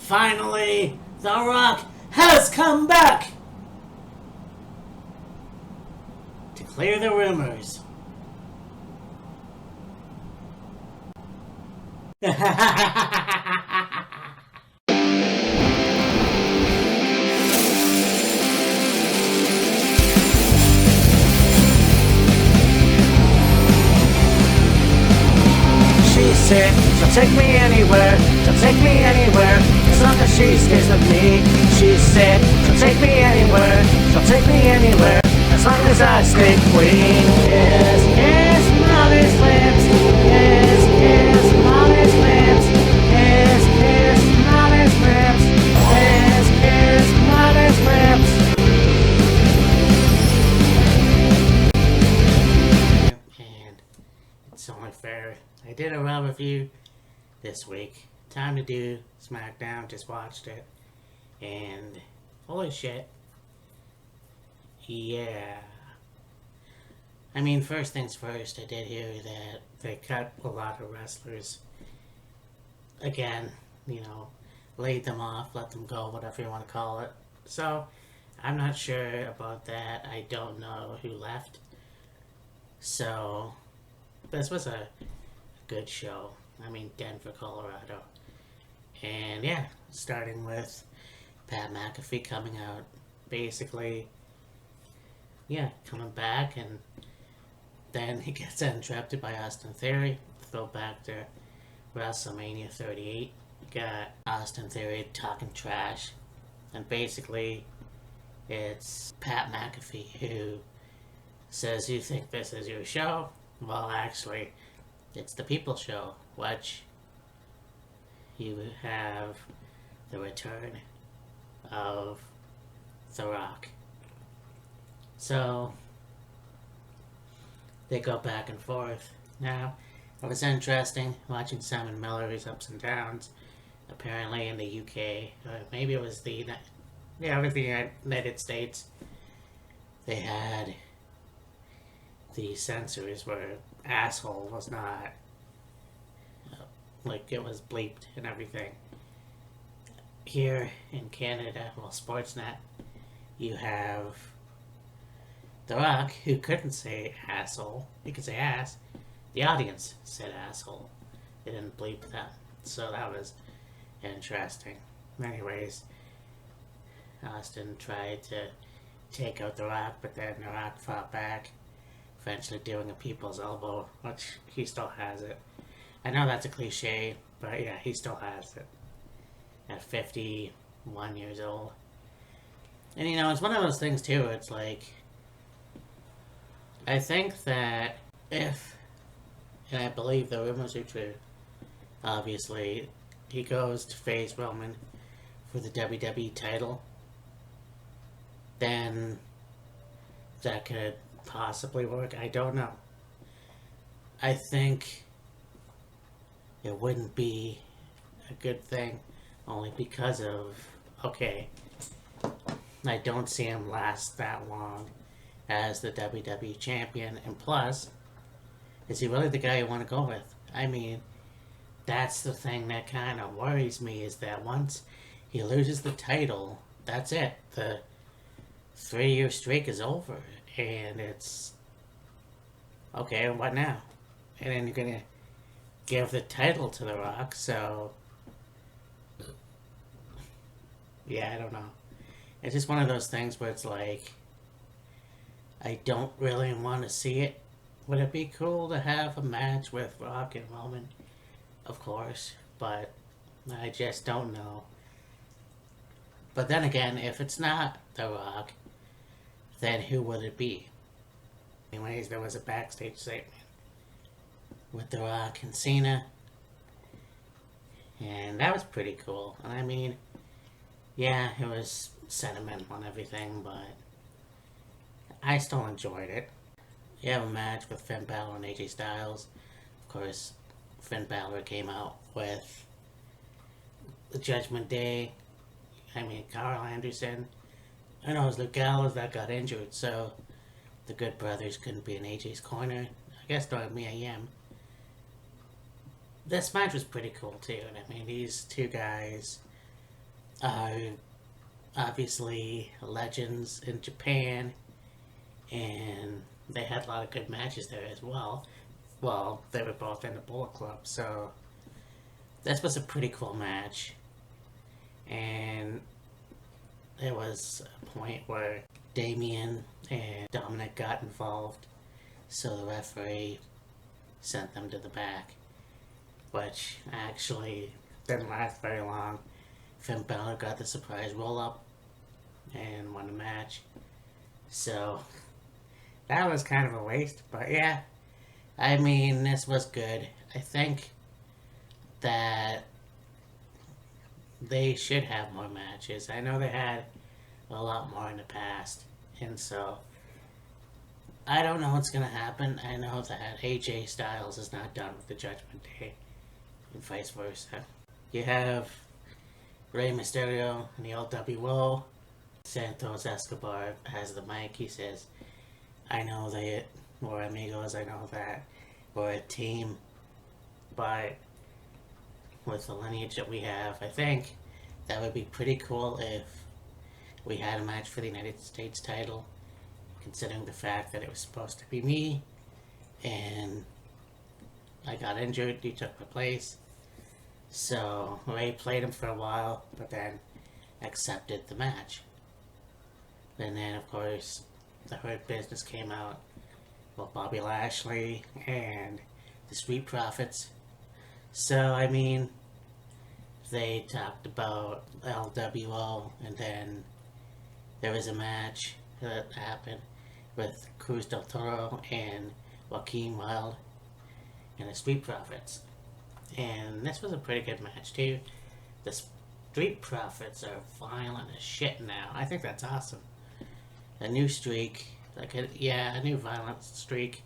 Finally, The Rock has come back to clear the rumors. She said she'll take me anywhere, she'll take me anywhere, as long as she stays with me. She said she'll take me anywhere, she'll take me anywhere, as long as I stay queen. Yes, yes, Molly's lips. Yes, yes, Molly's lips. Yes, yes, Molly's lips. Yes, yes, Molly's lips. And it's only fair. I did a raw review this week. Time to do Smackdown. Just watched it. And holy shit. Yeah. I mean, first things first, I did hear that they cut a lot of wrestlers. Again, laid them off, let them go, whatever you want to call it. So, I'm not sure about that. I don't know who left. So, this was a good show. I mean, Denver, Colorado. And yeah, starting with Pat McAfee coming out. Basically, coming back, and then he gets interrupted by Austin Theory. Throw back to WrestleMania 38. Got Austin Theory talking trash. And basically, it's Pat McAfee who says, "You think this is your show? Well, actually, it's the People Show," which you have the return of The Rock. So, they go back and forth. Now, it was interesting watching Simon Miller's ups and downs. Apparently in the UK, or maybe it was the United States, they had the censors where asshole was not, like, it was bleeped and everything. Here in Canada, well, Sportsnet, you have The Rock, who couldn't say asshole. He could say ass. The audience said asshole. They didn't bleep that. So that was interesting. Anyways, Austin tried to take out The Rock, but then The Rock fought back, eventually doing a people's elbow, which he still has it. I know that's a cliche, but yeah, he still has it. At 51 years old. And it's one of those things too, it's like, I think that if, and I believe the rumors are true, obviously, he goes to face Roman for the WWE title, then that could possibly work. I don't know. I think it wouldn't be a good thing, only because of, I don't see him last that long as the WWE champion, and plus, is he really the guy you want to go with? I mean, that's the thing that kind of worries me, is that once he loses the title, that's it. The 3-year streak is over, and it's, okay, what now? And then you're going to give the title to The Rock, so, yeah, I don't know. It's just one of those things where it's like, I don't really want to see it. Would it be cool to have a match with Rock and Roman? Of course, but I just don't know. But then again, if it's not The Rock, then who would it be? Anyways, there was a backstage segment with The Rock and Cena, and that was pretty cool. I mean, yeah, it was sentimental and everything, but I still enjoyed it. You have a match with Finn Balor and AJ Styles. Of course, Finn Balor came out with the Judgment Day. I mean, Carl Anderson. I know it was Luke Gallows that got injured, so the Good Brothers couldn't be in AJ's corner. I guess don't me, I am. This match was pretty cool too, and I mean, these two guys are obviously legends in Japan, and they had a lot of good matches there as well. Well, they were both in the Bullet Club, so this was a pretty cool match. And there was a point where Damien and Dominic got involved, so the referee sent them to the back, which actually didn't last very long. Finn Balor got the surprise roll up and won the match. So that was kind of a waste, but yeah, I mean, this was good. I think that they should have more matches. I know they had a lot more in the past, and so I don't know what's gonna happen. I know that AJ Styles is not done with the Judgment Day, and vice versa. You have Rey Mysterio in the LWO. Santos Escobar has the mic. He says, "I know that we're amigos. I know that we're a team, but with the lineage that we have, I think that would be pretty cool if we had a match for the United States title, considering the fact that it was supposed to be me, and I got injured, he took my place." So Ray played him for a while, but then accepted the match. And then, of course, the Hurt Business came out with Bobby Lashley and the Street Profits. So, I mean, they talked about LWO, and then there was a match that happened with Cruz del Toro and Joaquin Wilde and the Street Profits. And this was a pretty good match, too. The Street Profits are violent as shit now. I think that's awesome. A new streak, a new violent streak.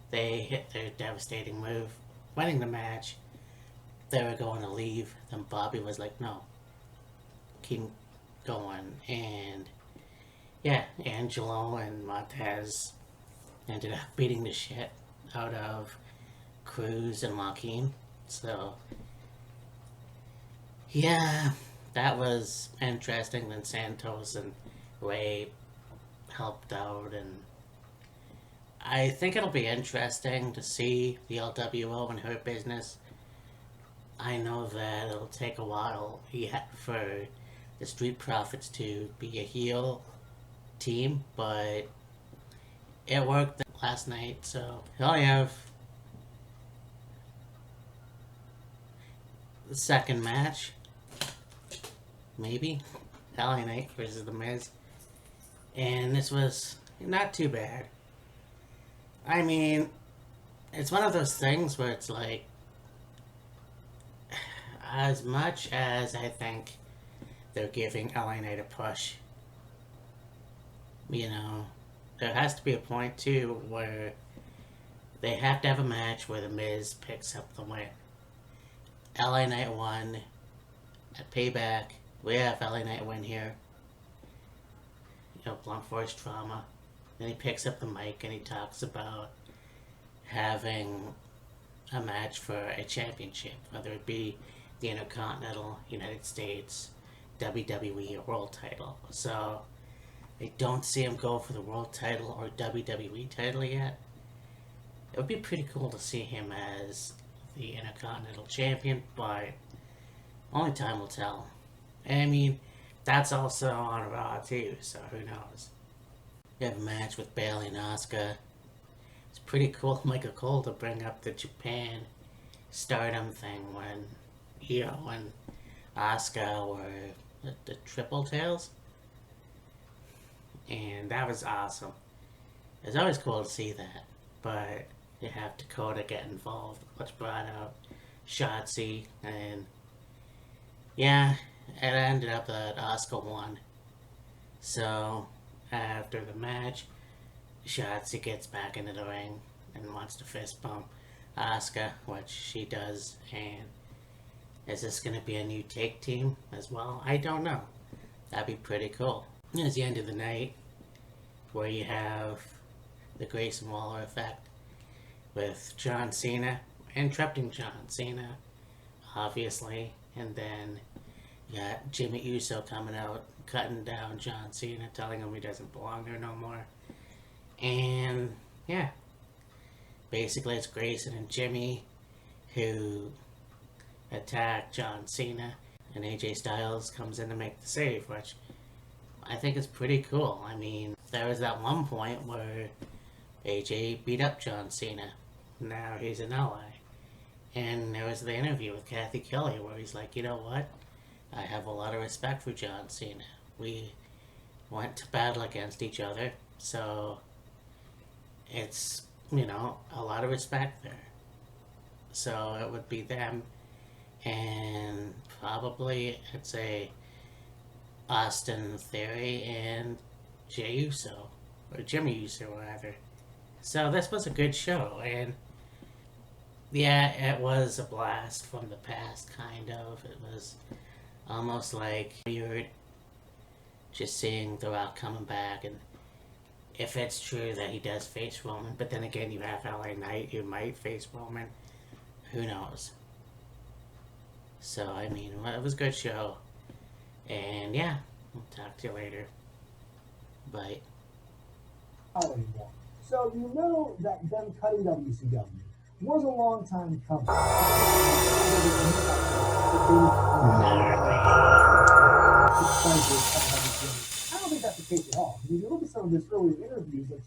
They hit their devastating move, winning the match. They were going to leave, then Bobby was like, "No, keep going." And yeah, Angelo and Montez ended up beating the shit out of Cruz and Joaquin. So yeah, that was interesting. Then Santos and Ray helped out, and I think it'll be interesting to see the LWO and Hurt Business. I know that it'll take a while for the Street Profits to be a heel team, but it worked last night. So we only have the second match, maybe LA Knight versus The Miz, and this was not too bad. I mean, it's one of those things where it's like, as much as I think they're giving LA Knight a push, there has to be a point too where they have to have a match where The Miz picks up the win. LA Knight won at Payback. We have LA Knight win here. Blunt Force Trauma. Then he picks up the mic and he talks about having a match for a championship, whether it be the Intercontinental, United States, WWE, or World title. So I don't see him go for the World title or WWE title yet. It would be pretty cool to see him as the Intercontinental Champion, but only time will tell. I mean, that's also on Raw too, so who knows. You have a match with Bayley and Asuka. It's pretty cool, Michael Cole, to bring up the Japan Stardom thing when Asuka were the Triple Tails. And that was awesome. It's always cool to see that, but you have Dakota get involved, which brought out Shotzi, and yeah, it ended up that Asuka won. So after the match, Shotzi gets back into the ring and wants to fist bump Asuka, which she does. And is this going to be a new take team as well? I don't know. That'd be pretty cool. It's the end of the night where you have the Grayson Waller effect with John Cena interrupting John Cena, obviously, and then You got Jimmy Uso coming out, cutting down John Cena, telling him he doesn't belong there no more. And yeah, basically it's Grayson and Jimmy who attack John Cena, and AJ Styles comes in to make the save, which I think is pretty cool. I mean, there was that one point where AJ beat up John Cena. Now he's an ally. And there was the interview with Kathy Kelly where he's like, you know what? I have a lot of respect for John Cena. We went to battle against each other, so it's, a lot of respect there. So it would be them, and probably it's a Austin Theory and Jey Uso, or Jimmy Uso rather. So this was a good show, and yeah, it was a blast from the past, kind of. It was almost like you're just seeing The Rock coming back, and if it's true that he does face Roman, but then again, you have LA Knight, you might face Roman. Who knows? So, I mean, it was a good show. And yeah, we'll talk to you later. Bye. Anymore. So you know that them cutting WCW was a long time coming. I don't think that's the case at all. If you look at some of his earlier interviews, like